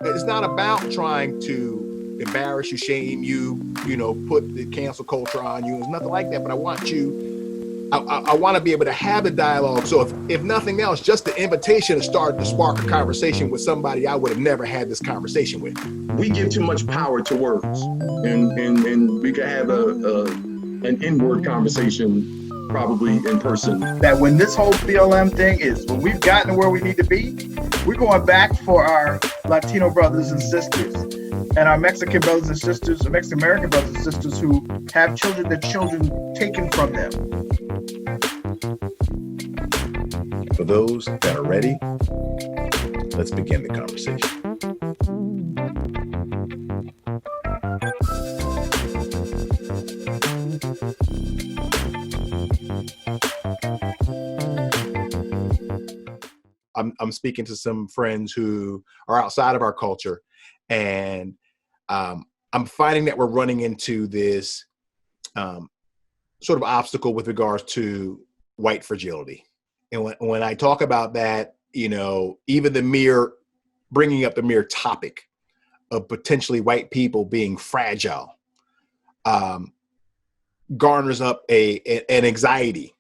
It's not about trying to embarrass you, shame you, put the cancel culture on you. It's nothing like that. But I want to be able to have a dialogue. So if nothing else, just the invitation to start to spark a conversation with somebody I would have never had this conversation with. We give too much power to words, and we can have an inward conversation probably in person. That when this whole BLM thing is, when we've gotten to where we need to be, we're going back for our Latino brothers and sisters and our Mexican brothers and sisters, or Mexican American brothers and sisters who have children, the children taken from them. For those that are ready, let's begin the conversation. I'm speaking to some friends who are outside of our culture, and I'm finding that we're running into this sort of obstacle with regards to white fragility. And when I talk about that, even bringing up the mere topic of potentially white people being fragile garners up an anxiety.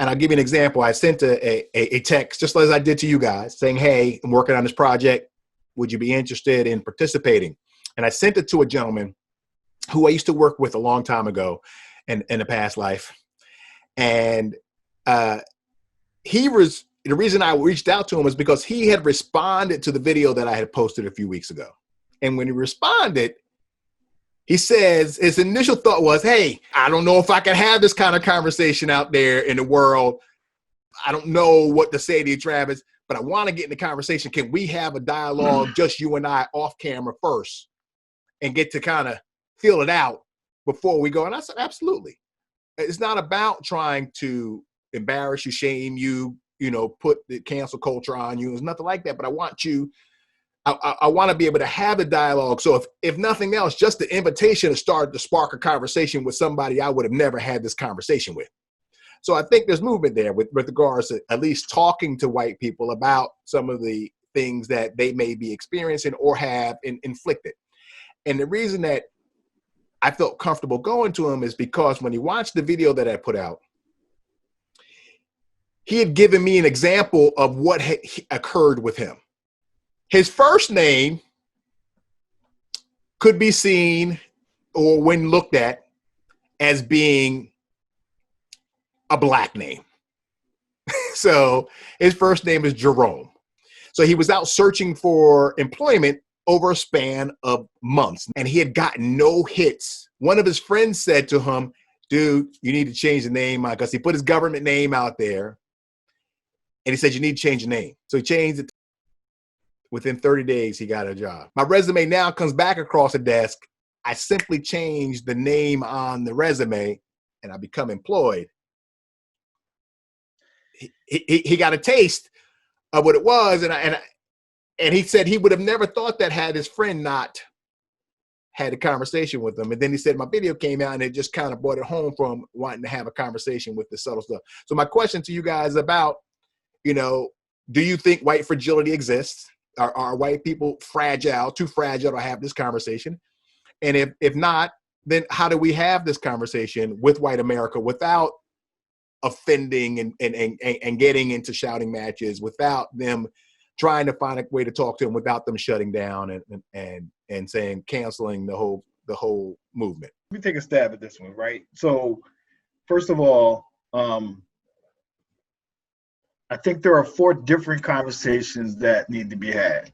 And I'll give you an example. I sent a text, just as I did to you guys, saying, hey, I'm working on this project. Would you be interested in participating? And I sent it to a gentleman who I used to work with a long time ago in a past life. And the reason I reached out to him was because he had responded to the video that I had posted a few weeks ago. And when he responded, he says his initial thought was, hey, I don't know if I can have this kind of conversation out there in the world. I don't know what to say to you, Travis, but I want to get in the conversation. Can we have a dialogue, just you and I, off camera first, and get to kind of feel it out before we go? And I said, absolutely. It's not about trying to embarrass you, shame you, put the cancel culture on you. It's nothing like that. But I want to be able to have a dialogue. So if nothing else, just the invitation to start to spark a conversation with somebody I would have never had this conversation with. So I think there's movement there with regards to at least talking to white people about some of the things that they may be experiencing or have inflicted. And the reason that I felt comfortable going to him is because when he watched the video that I put out, he had given me an example of what had occurred with him. His first name could be seen, or when looked at, as being a black name. So his first name is Jerome. So he was out searching for employment over a span of months, and he had gotten no hits. One of his friends said to him, dude, you need to change the name, because he put his government name out there, and he said, you need to change your name. So he changed it. Within 30 days, he got a job. My resume now comes back across the desk. I simply changed the name on the resume, and I become employed. He got a taste of what it was, and he said he would have never thought that had his friend not had a conversation with him. And then he said my video came out, and it just kind of brought it home from wanting to have a conversation with the subtle stuff. So my question to you guys about, do you think white fragility exists? Are white people fragile, too fragile to have this conversation? And if not, then how do we have this conversation with white America without offending and getting into shouting matches, without them trying to find a way to talk to them, without them shutting down and saying, canceling the whole movement? Let me take a stab at this one, right? So first of all, I think there are 4 different conversations that need to be had.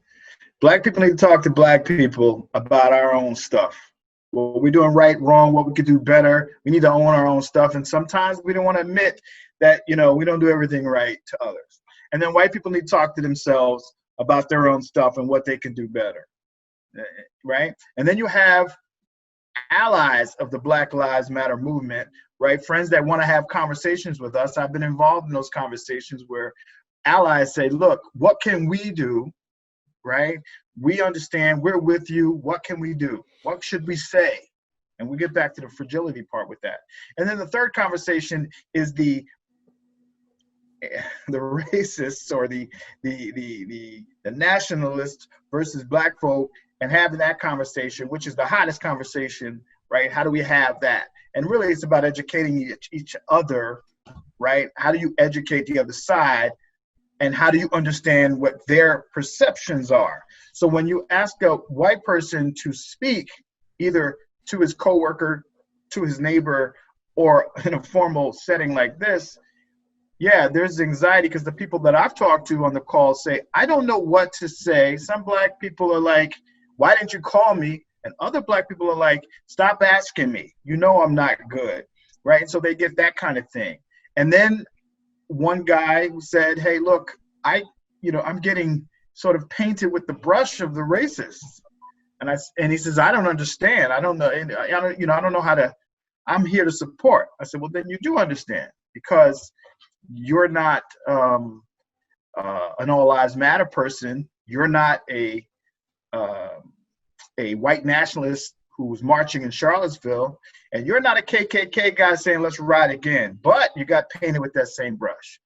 Black people need to talk to Black people about our own stuff. What we're doing right, wrong, what we could do better. We need to own our own stuff. And sometimes we don't want to admit that, we don't do everything right to others. And then white people need to talk to themselves about their own stuff and what they can do better, right? And then you have allies of the Black Lives Matter movement, right? Friends that want to have conversations with us. I've been involved in those conversations where allies say, look, what can we do, right? We understand, we're with you. What can we do? What should we say? And we get back to the fragility part with that. And then the third conversation is the the racists or the nationalists versus black folk, and having that conversation, which is the hottest conversation, right? How do we have that? And really, it's about educating each other, right? How do you educate the other side, and how do you understand what their perceptions are? So when you ask a white person to speak, either to his coworker, to his neighbor, or in a formal setting like this, yeah, there's anxiety, because the people that I've talked to on the call say, I don't know what to say. Some black people are like, why didn't you call me? And other black people are like, stop asking me. You know I'm not good, right? And so they get that kind of thing. And then one guy who said, hey, look, I'm getting sort of painted with the brush of the racists. And he says, I don't understand. I don't know. I don't know how to, I'm here to support. I said, well, then you do understand, because you're not an all lives matter person. You're not a white nationalist who's marching in Charlottesville, and you're not a KKK guy saying let's ride again. But you got painted with that same brush,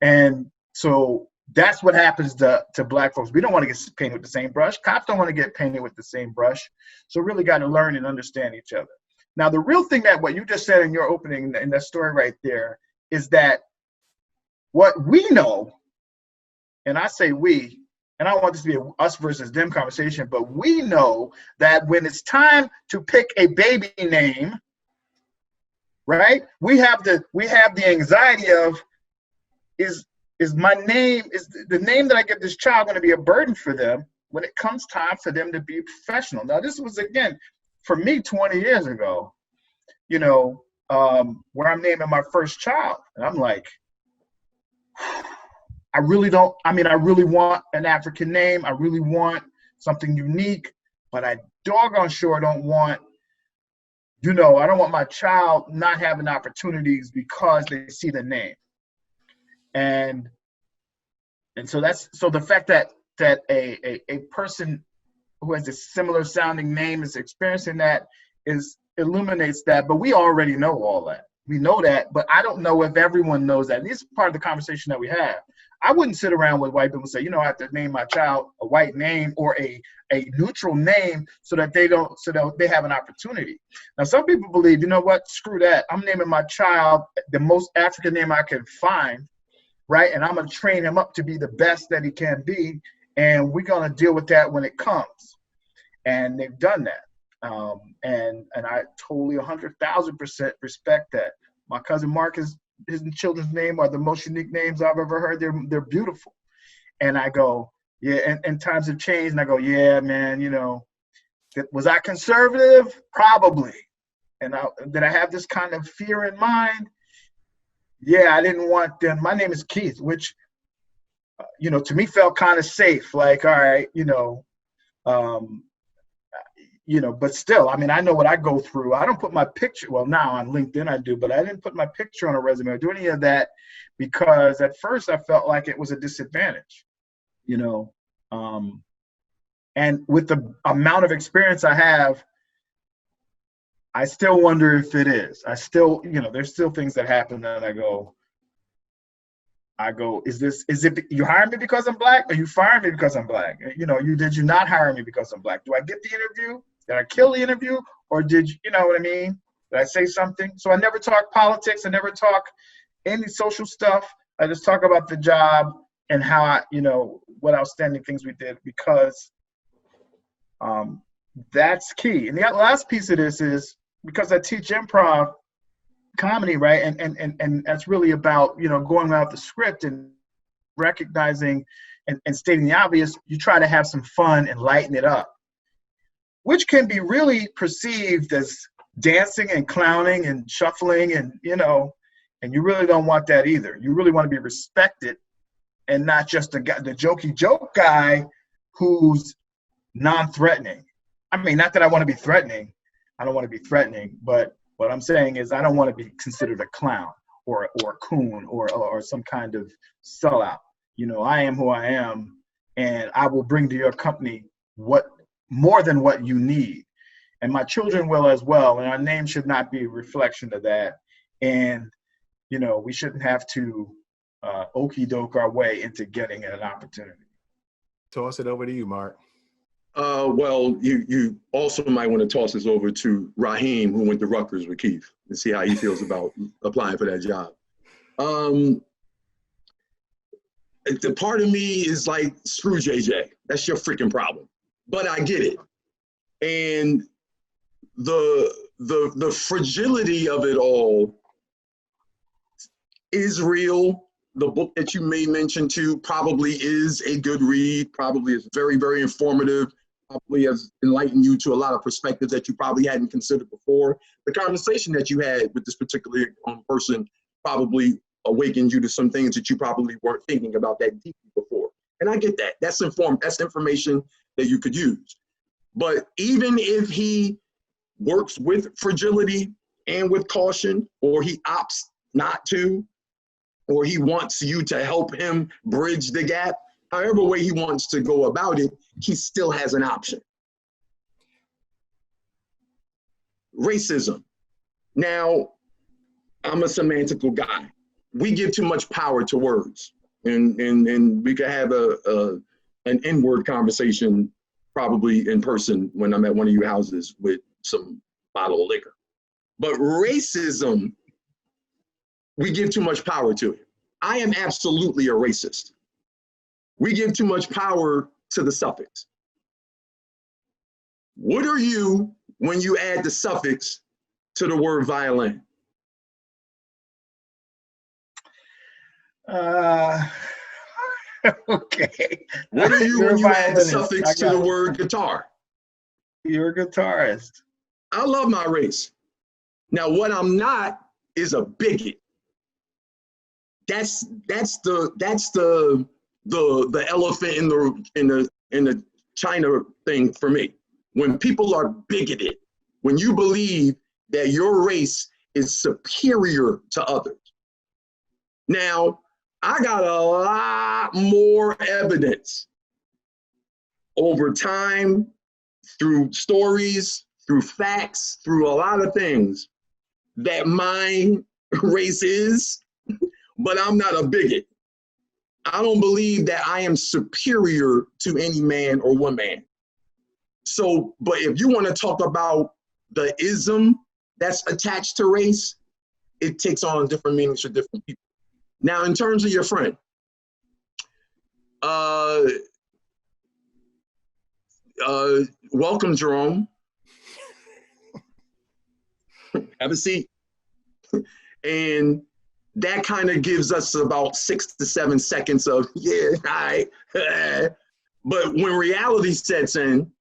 and so that's what happens to black folks. We don't want to get painted with the same brush. Cops don't want to get painted with the same brush. So really got to learn and understand each other. Now, the real thing that what you just said in your opening, in that story right there, is that what we know, and I say we, and I don't want this to be a us versus them conversation, but we know that when it's time to pick a baby name, right? We have the anxiety of, is my name, is the name that I give this child going to be a burden for them when it comes time for them to be professional? Now, this was, again, for me 20 years ago, where I'm naming my first child. And I'm like, I really want an African name. I really want something unique, but I doggone sure don't want, I don't want my child not having opportunities because they see the name. And so the fact that a person who has a similar sounding name is experiencing that illuminates that. But we already know all that. We know that, but I don't know if everyone knows that. And this is part of the conversation that we have. I wouldn't sit around with white people and say, I have to name my child a white name or a neutral name so that they have an opportunity. Now, some people believe, screw that. I'm naming my child the most African name I can find, right? And I'm going to train him up to be the best that he can be. And we're going to deal with that when it comes. And they've done that. And I totally 100,000% respect that. My cousin Marcus, his children's name are the most unique names I've ever heard. They're beautiful. And I go, yeah, and times have changed. And I go, yeah, man, was I conservative? Probably. And did I have this kind of fear in mind? Yeah, I didn't want them. My name is Keith, which, to me felt kind of safe. Like, all right, but still, I know what I go through. I don't put my picture, well, now on LinkedIn I do, but I didn't put my picture on a resume or do any of that because at first I felt like it was a disadvantage, and with the amount of experience I have, I still wonder if it is. I still, there's still things that happen that I go, is it you hiring me because I'm black or you firing me because I'm black? Did you not hire me because I'm black? Do I get the interview? Did I kill the interview? Or did you know what I mean? Did I say something? So I never talk politics. I never talk any social stuff. I just talk about the job and how what outstanding things we did, because that's key. And the last piece of this is because I teach improv comedy, right? And that's really about, going out the script and recognizing and stating the obvious. You try to have some fun and lighten it up, which can be really perceived as dancing and clowning and shuffling and you really don't want that either. You really want to be respected and not just the jokey joke guy who's non-threatening. Not that I want to be threatening. I don't want to be threatening, but what I'm saying is I don't want to be considered a clown or a coon or some kind of sellout. I am who I am, and I will bring to your company more than what you need. And my children will as well. And our name should not be a reflection of that. And, we shouldn't have to okey doke our way into getting an opportunity. Toss it over to you, Mark. Well, you also might want to toss this over to Raheem, who went to Rutgers with Keith, and see how he feels about applying for that job. The part of me is like, screw JJ. That's your freaking problem. But I get it. And the fragility of it all is real. The book that you may mention too probably is a good read, probably is very, very informative, probably has enlightened you to a lot of perspectives that you probably hadn't considered before. The conversation that you had with this particular person probably awakened you to some things that you probably weren't thinking about that deeply before. And I get that. That's information that you could use. But even if he works with fragility and with caution, or he opts not to, or he wants you to help him bridge the gap, however way he wants to go about it, he still has an option. Racism. Now, I'm a semantical guy. We give too much power to words, and we could have an inward conversation probably in person when I'm at one of your houses with some bottle of liquor. But racism, we give too much power to it. I am absolutely a racist. We give too much power to the suffix. What are you when you add the suffix to the word violin? Okay. What are you when you add the suffix to the word guitar? You're a guitarist. I love my race. Now, what I'm not is a bigot. That's the elephant in the China thing for me. When people are bigoted, when you believe that your race is superior to others. Now, I got a lot more evidence over time, through stories, through facts, through a lot of things, that my race is, but I'm not a bigot. I don't believe that I am superior to any man or woman. So, but if you want to talk about the ism that's attached to race, it takes on different meanings for different people. Now, in terms of your friend, welcome, Jerome. Have a seat. And that kind of gives us about 6 to 7 seconds of, yeah, all right. But when reality sets in,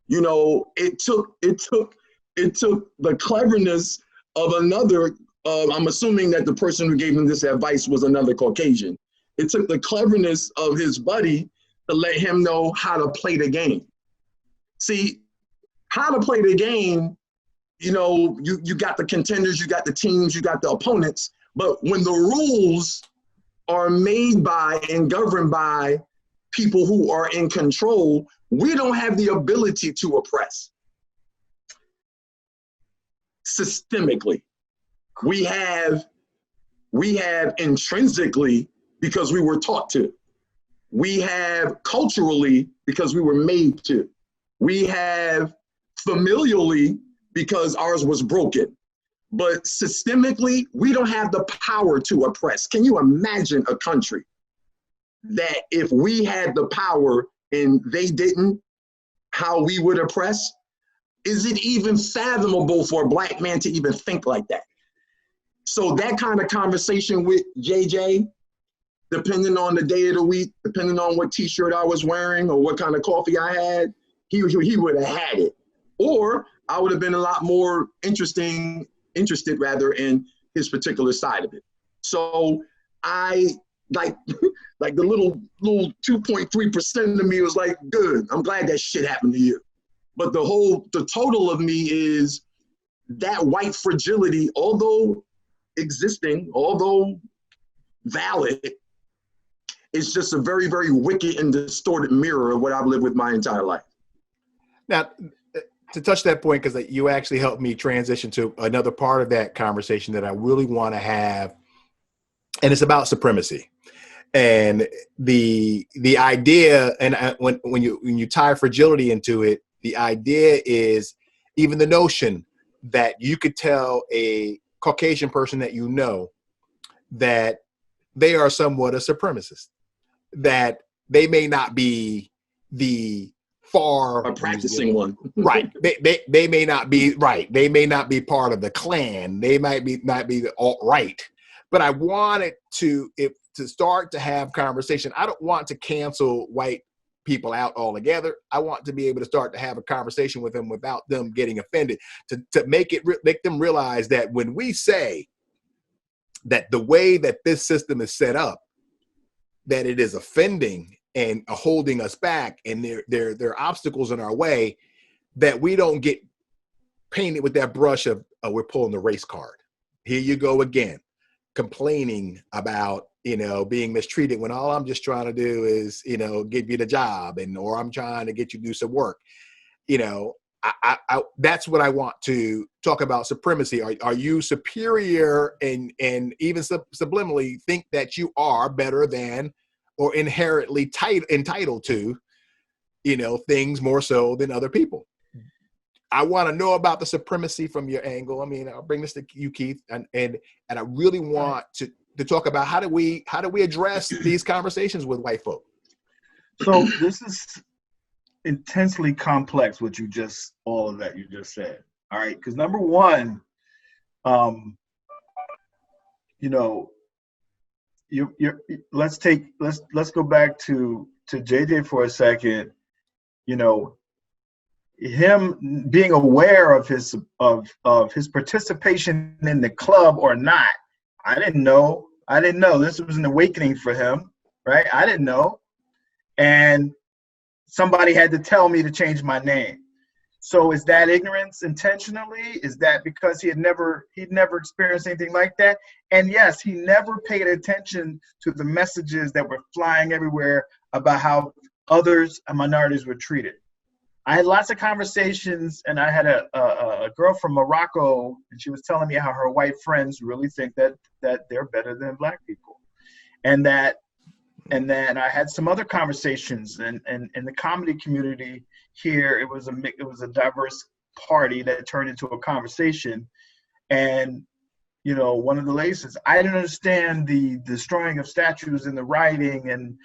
you know, it took the cleverness of another, I'm assuming that the person who gave him this advice was another Caucasian. It took the cleverness of his buddy to let him know how to play the game. See, how to play the game, you know, you got the contenders, you got the teams, you got the opponents, but when the rules are made by and governed by people who are in control, we don't have the ability to oppress. Systemically, we have intrinsically because we were taught to. We have culturally because we were made to. We have familially because ours was broken. But systemically, we don't have the power to oppress. Can you imagine a country that if we had the power and they didn't, how we would oppress? Is it even fathomable for a Black man to even think like that? So that kind of conversation with JJ, depending on the day of the week, depending on what t-shirt I was wearing or what kind of coffee I had, he would have had it. Or I would have been a lot more interested in his particular side of it. So I like the little 2.3% of me was like, good, I'm glad that shit happened to you. But the total of me is that white fragility, although existing, although valid, it's just a very, very wicked and distorted mirror of what I've lived with my entire life. Now, to touch that point, because you actually helped me transition to another part of that conversation that I really want to have and it's about supremacy. And the idea, and when you tie fragility into it, the idea is even the notion that you could tell a Caucasian person that you know that they are somewhat a supremacist, that they may not be the far A practicing one. right. They may not be right. They may not be part of the Klan. They might be not be the alt-right. But I wanted to start to have conversation. I don't want to cancel white people out altogether. I want to be able to start to have a conversation with them without them getting offended, to make them realize that when we say that the way that this system is set up, that it is offending and holding us back, and there are obstacles in our way, that we don't get painted with that brush of, oh, we're pulling the race card. Here you go again, complaining about, being mistreated, when all I'm just trying to do is, give you the job, or I'm trying to get you to do some work. That's what I want to talk about. Supremacy. Are you superior and even subliminally think that you are better than or inherently entitled to, things more so than other people? I want to know about the supremacy from your angle. I mean, I'll bring this to you, Keith, and I really want to talk about how do we address these conversations with white folk. So this is intensely complex, all of that you just said. All right, because number one, let's go back to JJ for a second. Him being aware of his participation in the club or not, I didn't know. This was an awakening for him, right? I didn't know, and somebody had to tell me to change my name. So is that ignorance intentionally? Is that because he'd never experienced anything like that? And yes, he never paid attention to the messages that were flying everywhere about how others and minorities were treated. I had lots of conversations, and I had a girl from Morocco, and she was telling me how her white friends really think that they're better than black people. And then I had some other conversations, and in the comedy community here, it was a diverse party that turned into a conversation. And one of the ladies says, I didn't understand the destroying of statues and the rioting and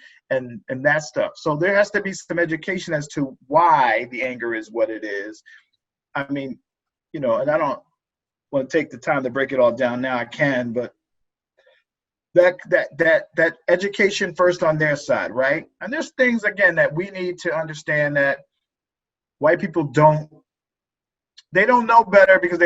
that stuff. So there has to be some education as to why the anger is what it is. I mean, and I don't want to take the time to break it all down now. I can, but that education first on their side, right? And there's things, again, that we need to understand that white people don't know better because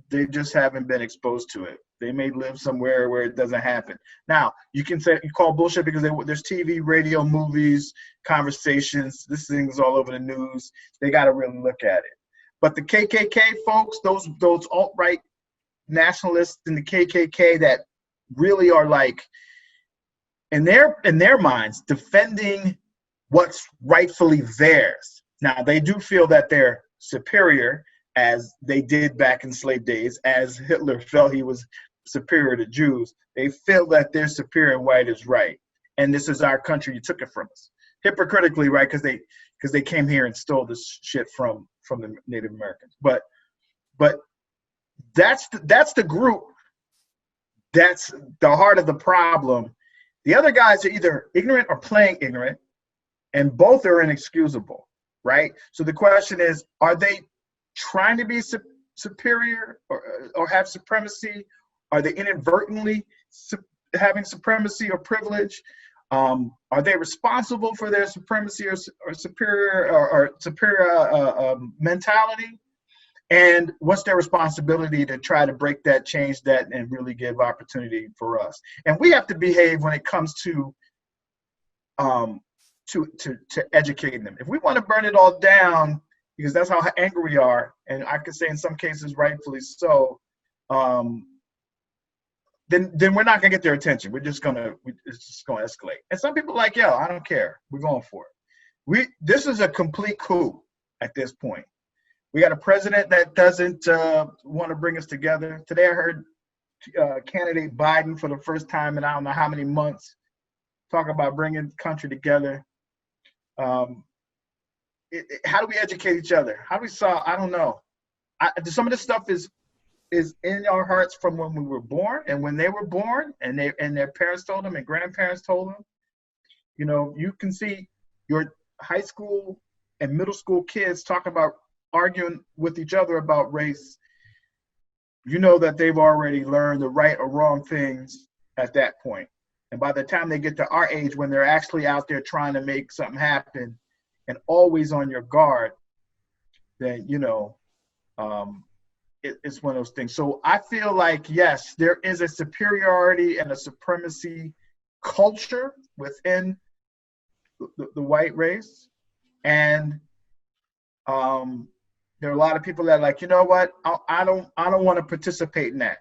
they just haven't been exposed to it. They may live somewhere where it doesn't happen. Now, you can say you call bullshit because there's TV, radio, movies, conversations. This thing's all over the news. They got to really look at it. But the KKK folks, those alt-right nationalists in the KKK that really are like, in their minds, defending what's rightfully theirs. Now, they do feel that they're superior, as they did back in slave days, as Hitler felt he was superior to Jews. They feel that they're superior and white is right. And this is our country, you took it from us. Hypocritically, right? Because they came here and stole this shit from the Native Americans. But that's the group. That's the heart of the problem. The other guys are either ignorant or playing ignorant, and both are inexcusable, right? So the question is, are they trying to be superior or have supremacy? Are they inadvertently having supremacy or privilege? Are they responsible for their supremacy or superior mentality? And what's their responsibility to try to break that, change that, and really give opportunity for us? And we have to behave when it comes to educating them. If we want to burn it all down, because that's how angry we are, and I could say in some cases rightfully so, then we're not gonna get their attention. It's just gonna escalate. And some people are like, yo, I don't care. We're going for it. This is a complete coup at this point. We got a president that doesn't want to bring us together. Today I heard candidate Biden for the first time in I don't know how many months, talk about bringing the country together. How do we educate each other? How do we solve? I don't know. Some of this stuff is in our hearts from when we were born and when they were born, and their parents told them and grandparents told them. You know, you can see your high school and middle school kids talking about arguing with each other about race. You know that they've already learned the right or wrong things at that point. And by the time they get to our age, when they're actually out there trying to make something happen and always on your guard, then, you know, it's one of those things. So I feel like, yes, there is a superiority and a supremacy culture within the white race. And there are a lot of people that are like, you know what, I don't want to participate in that.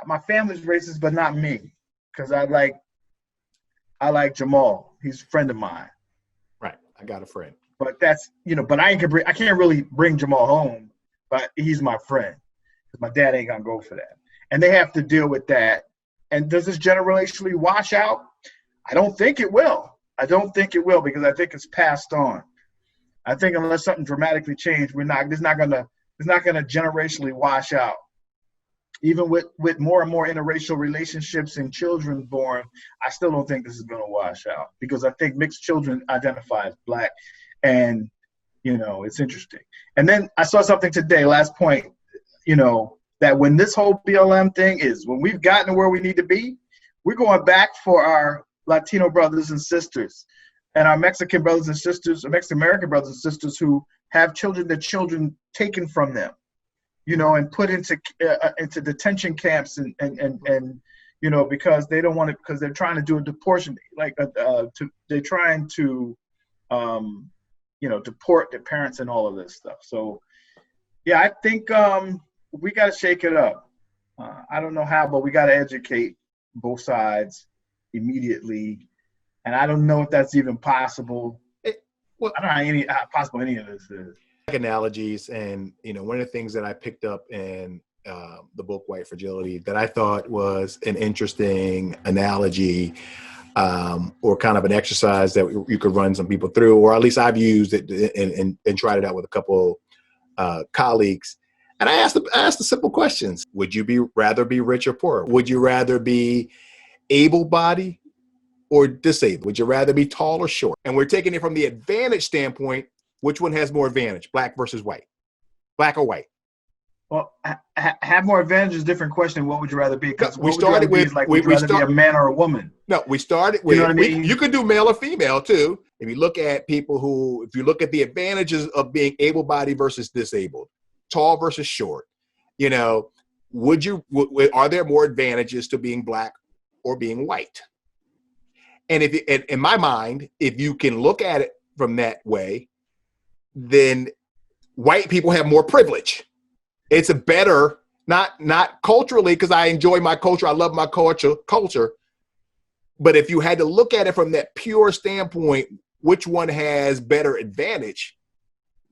My family's racist, but not me, because I like Jamal. He's a friend of mine. Right, I got a friend. But that's, you know, but I can't really bring Jamal home, but he's my friend. Because my dad ain't gonna go for that, and they have to deal with that. And does this generationally wash out? I don't think it will. Because I think it's passed on. I think unless something dramatically changed, it's not gonna generationally wash out. Even with more and more interracial relationships and children born, I still don't think this is gonna wash out, because I think mixed children identify as Black, and you know, it's interesting. And then I saw something today, last point, you know, that when this whole BLM thing when we've gotten to where we need to be, we're going back for our Latino brothers and sisters and our Mexican brothers and sisters, or Mexican American brothers and sisters who have their children taken from them, you know, and put into detention camps and you know, because they don't want to, because they're trying to do a deportation, like they're trying to, you know, deport their parents and all of this stuff. So, yeah, I think we got to shake it up. I don't know how, but we got to educate both sides immediately. And I don't know if that's even possible. I don't know how possible any of this is. Analogies, and you know, one of the things that I picked up in the book White Fragility that I thought was an interesting analogy, or kind of an exercise that you could run some people through, or at least I've used it and tried it out with a couple colleagues. And I asked the simple questions: would you rather be rich or poor? Would you rather be able-bodied or disabled? Would you rather be tall or short? And we're taking it from the advantage standpoint. Which one has more advantage, Black versus white? Black or white? Well, have more advantage is a different question. What would you rather be? Because we started with, would you rather be a man or a woman? No, we started with, you know what I mean? You could do male or female too. If you look at if you look at the advantages of being able-bodied versus disabled, tall versus short, you know, are there more advantages to being Black or being white? And in my mind, if you can look at it from that way, then white people have more privilege. It's a better, not culturally, because I enjoy my culture, I love my culture. But if you had to look at it from that pure standpoint, which one has better advantage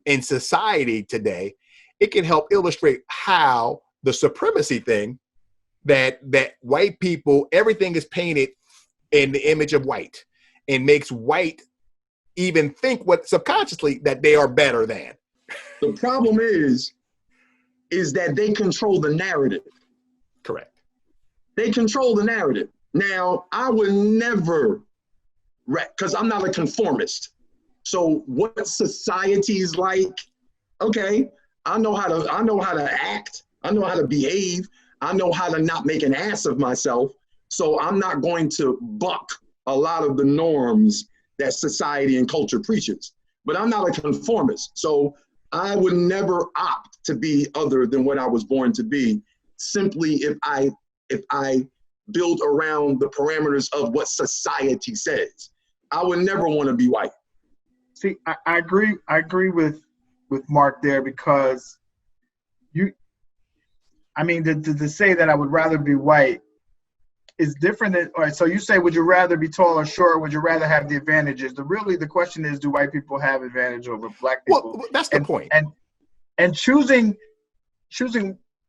in society today, it can help illustrate how the supremacy thing, that white people, everything is painted in the image of white, and makes white even think subconsciously that they are better than. The problem is that they control the narrative. Correct. They control the narrative. Now, I would never, because I'm not a conformist. So what society is like, okay, I know how to act. I know how to behave. I know how to not make an ass of myself. So I'm not going to buck a lot of the norms that society and culture preaches. But I'm not a conformist. So I would never opt to be other than what I was born to be, simply if I build around the parameters of what society says. I would never want to be white. See, I agree with Mark there, because to say that I would rather be white is different than, all right, so you say, would you rather be tall or short, or would you rather have the advantages? The question is, do white people have advantage over Black people? Well, that's the point. And choosing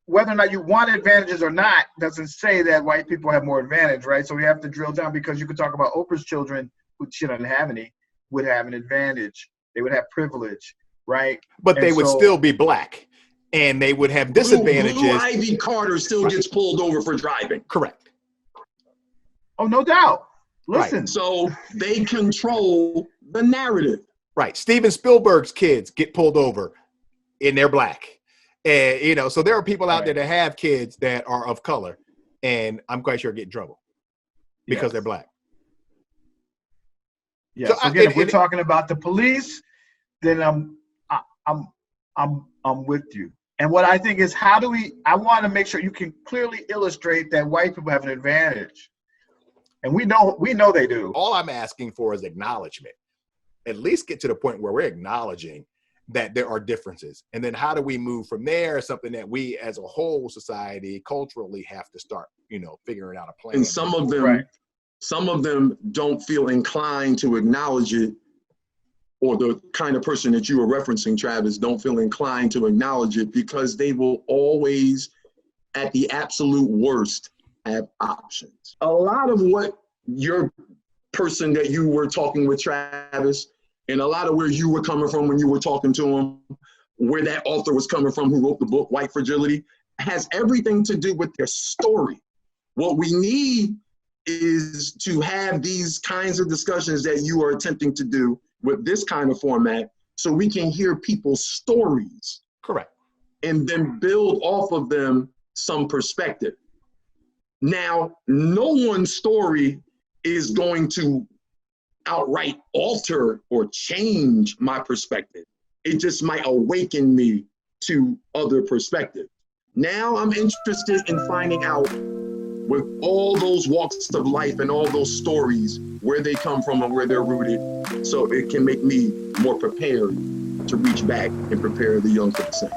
whether or not you want advantages or not doesn't say that white people have more advantage, right? So we have to drill down, because you could talk about Oprah's children, who she doesn't have any, would have an advantage. They would have privilege, right? But And they would so- still be black, and they would have disadvantages. Blue Ivy Carter still gets pulled over for driving. Correct. Oh, no doubt. Listen. Right. So they control the narrative. Right. Steven Spielberg's kids get pulled over, and they're black. And, you know, so there are people out there that have kids that are of color, and I'm quite sure get in trouble because they're black. Yeah. So again, if we're talking about the police, then I'm with you. And what I think is, I want to make sure you can clearly illustrate that white people have an advantage. And we know they do. All I'm asking for is acknowledgement. At least get to the point where we're acknowledging that there are differences. And then how do we move from there? Something that we as a whole society culturally have to start, you know, figuring out a plan. And some of them don't feel inclined to acknowledge it, or the kind of person that you were referencing, Travis, don't feel inclined to acknowledge it because they will always, at the absolute worst, have options. A lot of what your person that you were talking with, Travis, and a lot of where you were coming from when you were talking to him, where that author was coming from who wrote the book, White Fragility, has everything to do with their story. What we need is to have these kinds of discussions that you are attempting to do with this kind of format, so we can hear people's stories. Correct. And then build off of them some perspective. Now, no one's story is going to outright alter or change my perspective. It just might awaken me to other perspectives. Now I'm interested in finding out, with all those walks of life and all those stories, where they come from and where they're rooted, so it can make me more prepared to reach back and prepare the young for the same.